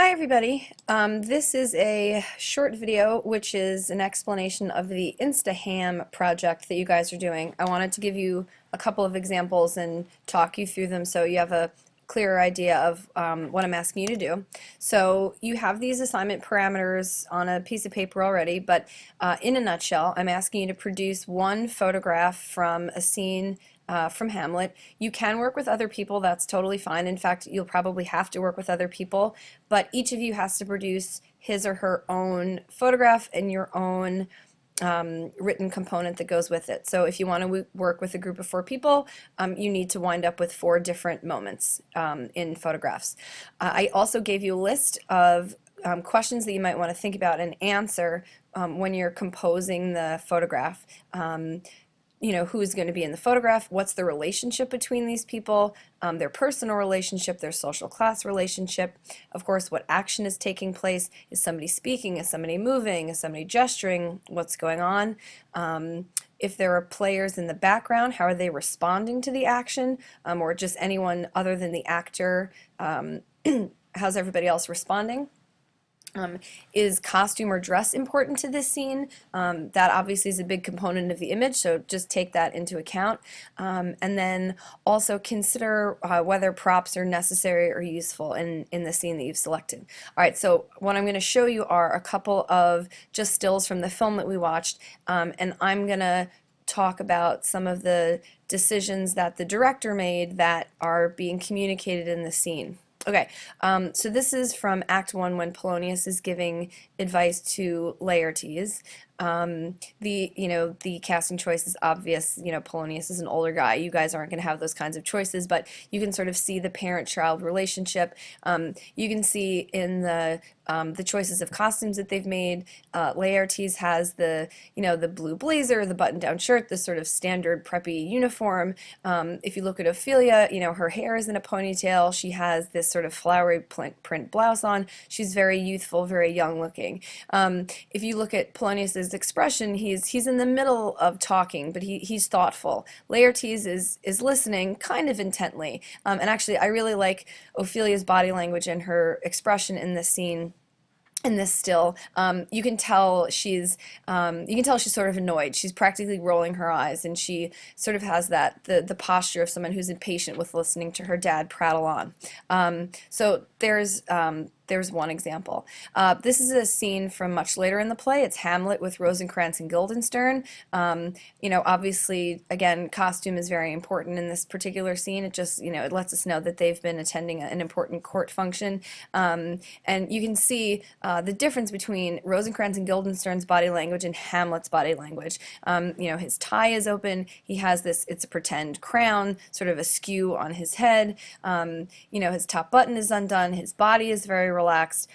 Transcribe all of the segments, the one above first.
Hi everybody. This is a short video which is an explanation of the Insta-Ham project that you guys are doing. I wanted to give you a couple of examples and talk you through them so you have a clearer idea of what I'm asking you to do. So you have these assignment parameters on a piece of paper already, but in a nutshell, I'm asking you to produce one photograph from a scene from Hamlet. You can work with other people, that's totally fine. In fact, you'll probably have to work with other people, but each of you has to produce his or her own photograph and your own written component that goes with it. So if you want to work with a group of 4 people, you need to wind up with 4 different moments in photographs. I also gave you a list of questions that you might want to think about and answer when you're composing the photograph. You know, who's going to be in the photograph, what's the relationship between these people, their personal relationship, their social class relationship, of course what action is taking place, is somebody speaking, is somebody moving, is somebody gesturing, what's going on, if there are players in the background, how are they responding to the action, or just anyone other than the actor, how's everybody else responding. Is costume or dress important to this scene? That obviously is a big component of the image, so just take that into account. And then also consider whether props are necessary or useful in the scene that you've selected. Alright, so what I'm going to show you are a couple of just stills from the film that we watched, and I'm going to talk about some of the decisions that the director made that are being communicated in the scene. Okay, so this is from Act 1 when Polonius is giving advice to Laertes. The casting choice is obvious. You know, Polonius is an older guy. You guys aren't going to have those kinds of choices, but you can sort of see the parent-child relationship. You can see in the choices of costumes that they've made. Laertes has the blue blazer, the button-down shirt, the sort of standard preppy uniform. If you look at Ophelia, her hair is in a ponytail. She has this sort of flowery print blouse on. She's very youthful, very young-looking. If you look at Polonius's expression, he's in the middle of talking, but he's thoughtful. Laertes is listening kind of intently. And actually, I really like Ophelia's body language and her expression in this scene. In this still, you can tell she's sort of annoyed. She's practically rolling her eyes, and she sort of has the posture of someone who's impatient with listening to her dad prattle on. So there's one example. This is a scene from much later in the play. It's Hamlet with Rosencrantz and Guildenstern. Obviously, again, costume is very important in this particular scene. It just, it lets us know that they've been attending an important court function. And you can see the difference between Rosencrantz and Guildenstern's body language and Hamlet's body language. His tie is open. He has it's a pretend crown, sort of askew on his head. His top button is undone. His body is very relaxed.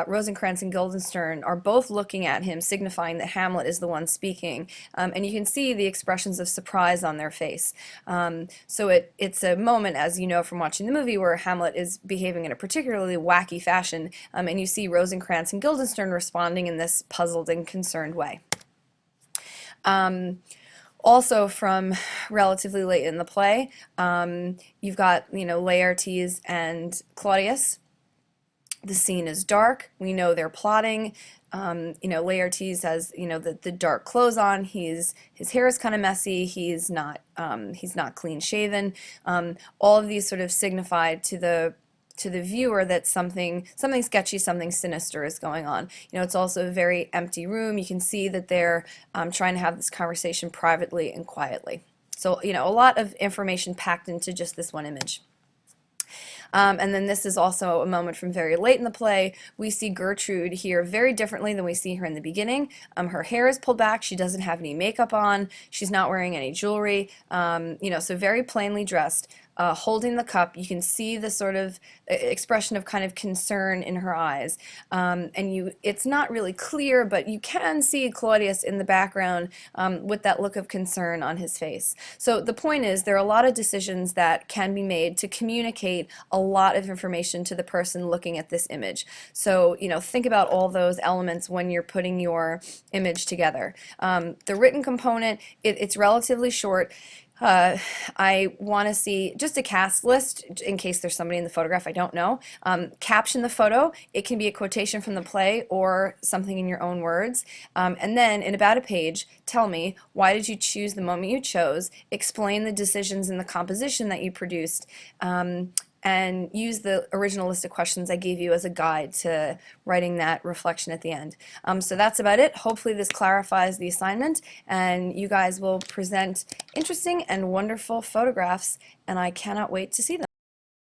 Rosencrantz and Guildenstern are both looking at him, signifying that Hamlet is the one speaking. And you can see the expressions of surprise on their face. So it's a moment, as you know from watching the movie, where Hamlet is behaving in a particularly wacky fashion, and you see Rosencrantz and Guildenstern responding in this puzzled and concerned way. Also from relatively late in the play, you've got, Laertes and Claudius. The scene is dark. We know they're plotting. Laertes has, the dark clothes on. His hair is kind of messy. He's not clean shaven. All of these sort of signify to the viewer that something sketchy, something sinister is going on. It's also a very empty room. You can see that they're trying to have this conversation privately and quietly. So, a lot of information packed into just this one image. And then this is also a moment from very late in the play. We see Gertrude here very differently than we see her in the beginning. Her hair is pulled back. She doesn't have any makeup on. She's not wearing any jewelry. So very plainly dressed. Holding the cup, you can see the sort of expression of kind of concern in her eyes. It's not really clear, but you can see Claudius in the background with that look of concern on his face. So the point is, there are a lot of decisions that can be made to communicate a lot of information to the person looking at this image. So, think about all those elements when you're putting your image together. The written component, it's relatively short. Uh, I want to see just a cast list in case there's somebody in the photograph I don't know. Caption the photo. It can be a quotation from the play or something in your own words. And then in about a page, tell me, why did you choose the moment you chose? Explain the decisions in the composition that you produced. And use the original list of questions I gave you as a guide to writing that reflection at the end. So that's about it. Hopefully this clarifies the assignment and you guys will present interesting and wonderful photographs, and I cannot wait to see them.